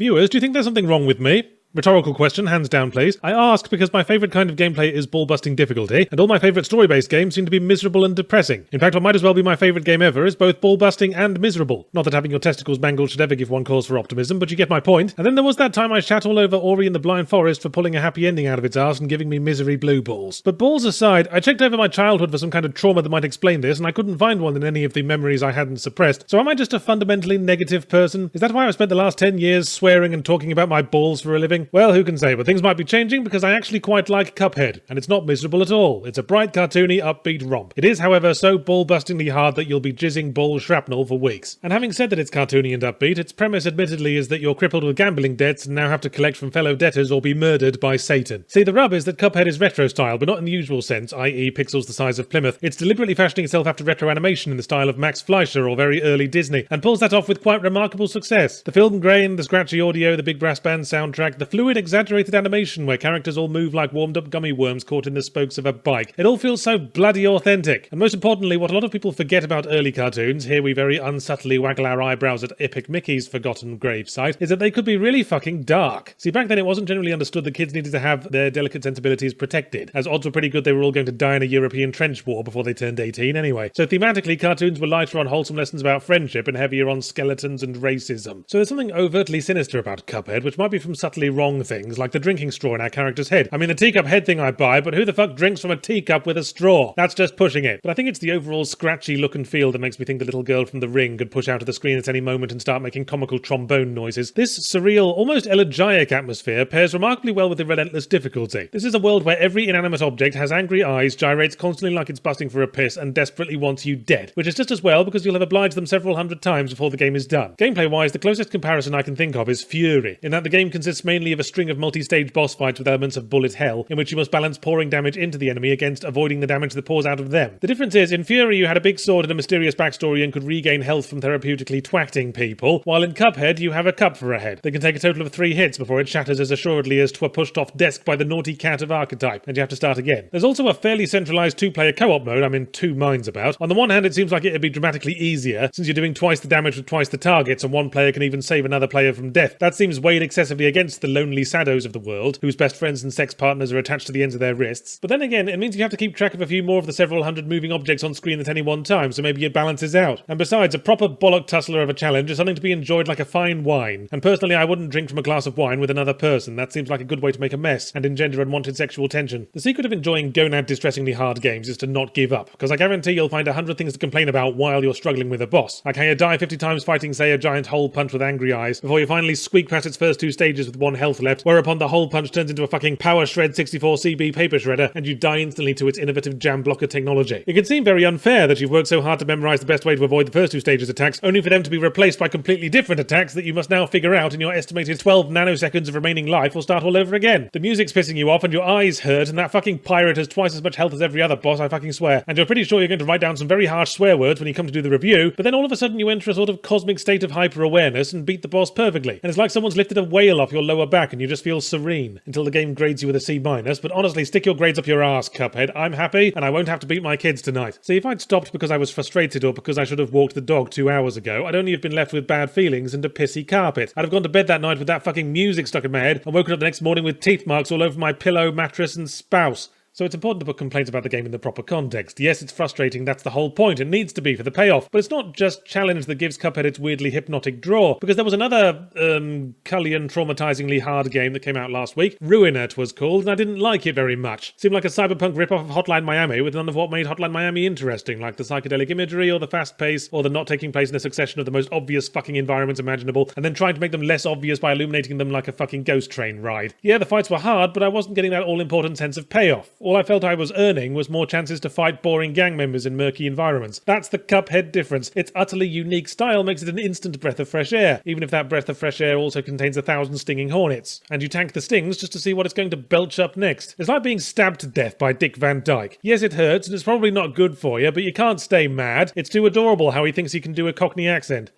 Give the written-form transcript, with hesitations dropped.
Viewers, do you think there's something wrong with me? Rhetorical question, hands down please. I ask because my favourite kind of gameplay is ball-busting difficulty, and all my favourite story-based games seem to be miserable and depressing. In fact, what might as well be my favourite game ever is both ball-busting and miserable. Not that having your testicles mangled should ever give one cause for optimism, but you get my point. And then there was that time I shat all over Ori and the Blind Forest for pulling a happy ending out of its arse and giving me misery blue balls. But balls aside, I checked over my childhood for some kind of trauma that might explain this, and I couldn't find one in any of the memories I hadn't suppressed. So am I just a fundamentally negative person? Is that why I've spent the last 10 years swearing and talking about my balls for a living? Well, who can say, but things might be changing because I actually quite like Cuphead, and it's not miserable at all. It's a bright, cartoony, upbeat romp. It is, however, so ball-bustingly hard that you'll be jizzing ball shrapnel for weeks. And having said that it's cartoony and upbeat, its premise admittedly is that you're crippled with gambling debts and now have to collect from fellow debtors or be murdered by Satan. See, the rub is that Cuphead is retro-style, but not in the usual sense, i.e. pixels the size of Plymouth. It's deliberately fashioning itself after retro animation in the style of Max Fleischer or very early Disney, and pulls that off with quite remarkable success. The film grain, the scratchy audio, the big brass band soundtrack, the fluid, exaggerated animation where characters all move like warmed-up gummy worms caught in the spokes of a bike. It all feels so bloody authentic. And most importantly, what a lot of people forget about early cartoons, here we very unsubtly waggle our eyebrows at Epic Mickey's forgotten gravesite, is that they could be really fucking dark. See, back then it wasn't generally understood that kids needed to have their delicate sensibilities protected, as odds were pretty good they were all going to die in a European trench war before they turned 18 anyway. So thematically, cartoons were lighter on wholesome lessons about friendship and heavier on skeletons and racism. So there's something overtly sinister about Cuphead, which might be from subtly wrong things, like the drinking straw in our character's head. I mean, the teacup head thing I buy, but who the fuck drinks from a teacup with a straw? That's just pushing it. But I think it's the overall scratchy look and feel that makes me think the little girl from The Ring could push out of the screen at any moment and start making comical trombone noises. This surreal, almost elegiac atmosphere pairs remarkably well with the relentless difficulty. This is a world where every inanimate object has angry eyes, gyrates constantly like it's busting for a piss, and desperately wants you dead. Which is just as well because you'll have obliged them several hundred times before the game is done. Gameplay-wise, the closest comparison I can think of is Fury, in that the game consists mainly of a string of multi-stage boss fights with elements of bullet hell, in which you must balance pouring damage into the enemy against avoiding the damage that pours out of them. The difference is, in Fury you had a big sword and a mysterious backstory and could regain health from therapeutically twatting people, while in Cuphead you have a cup for a head. They can take a total of 3 hits before it shatters as assuredly as 'twere pushed off desk by the naughty cat of Archetype, and you have to start again. There's also a fairly centralised 2-player co-op mode I'm in 2 minds about. On the one hand, it seems like it'd be dramatically easier, since you're doing twice the damage with twice the targets, and one player can even save another player from death. That seems weighed excessively against the lonely saddos of the world, whose best friends and sex partners are attached to the ends of their wrists. But then again, it means you have to keep track of a few more of the several hundred moving objects on screen at any one time, so maybe it balances out. And besides, a proper bollock tussler of a challenge is something to be enjoyed like a fine wine. And personally, I wouldn't drink from a glass of wine with another person. That seems like a good way to make a mess and engender unwanted sexual tension. The secret of enjoying gonad distressingly hard games is to not give up, because I guarantee you'll find 100 things to complain about while you're struggling with a boss. Like how you die 50 times fighting, say, a giant hole punch with angry eyes, before you finally squeak past its first 2 stages with 1 health left, whereupon the hole punch turns into a fucking Power Shred 64 CB paper shredder, and you die instantly to its innovative jam blocker technology. It can seem very unfair that you've worked so hard to memorise the best way to avoid the first 2 stages attacks, only for them to be replaced by completely different attacks that you must now figure out in your estimated 12 nanoseconds of remaining life or start all over again. The music's pissing you off and your eyes hurt, and that fucking pirate has twice as much health as every other boss, I fucking swear. And you're pretty sure you're going to write down some very harsh swear words when you come to do the review, but then all of a sudden you enter a sort of cosmic state of hyper-awareness and beat the boss perfectly. And it's like someone's lifted a whale off your lower back and you just feel serene, until the game grades you with a C-. But honestly, stick your grades up your arse, Cuphead. I'm happy, and I won't have to beat my kids tonight. See, if I'd stopped because I was frustrated or because I should have walked the dog 2 hours ago, I'd only have been left with bad feelings and a pissy carpet. I'd have gone to bed that night with that fucking music stuck in my head and woken up the next morning with teeth marks all over my pillow, mattress, and spouse. So it's important to put complaints about the game in the proper context. Yes, it's frustrating, that's the whole point. It needs to be for the payoff. But it's not just challenge that gives Cuphead its weirdly hypnotic draw, because there was another, cullion traumatizingly hard game that came out last week. Ruiner 'twas called, and I didn't like it very much. Seemed like a cyberpunk rip-off of Hotline Miami with none of what made Hotline Miami interesting, like the psychedelic imagery, or the fast pace, or the not taking place in a succession of the most obvious fucking environments imaginable, and then trying to make them less obvious by illuminating them like a fucking ghost train ride. Yeah, the fights were hard, but I wasn't getting that all-important sense of payoff. All I felt I was earning was more chances to fight boring gang members in murky environments. That's the Cuphead difference. Its utterly unique style makes it an instant breath of fresh air, even if that breath of fresh air also contains 1,000 stinging hornets. And you tank the stings just to see what it's going to belch up next. It's like being stabbed to death by Dick Van Dyke. Yes, it hurts, and it's probably not good for you, but you can't stay mad. It's too adorable how he thinks he can do a Cockney accent.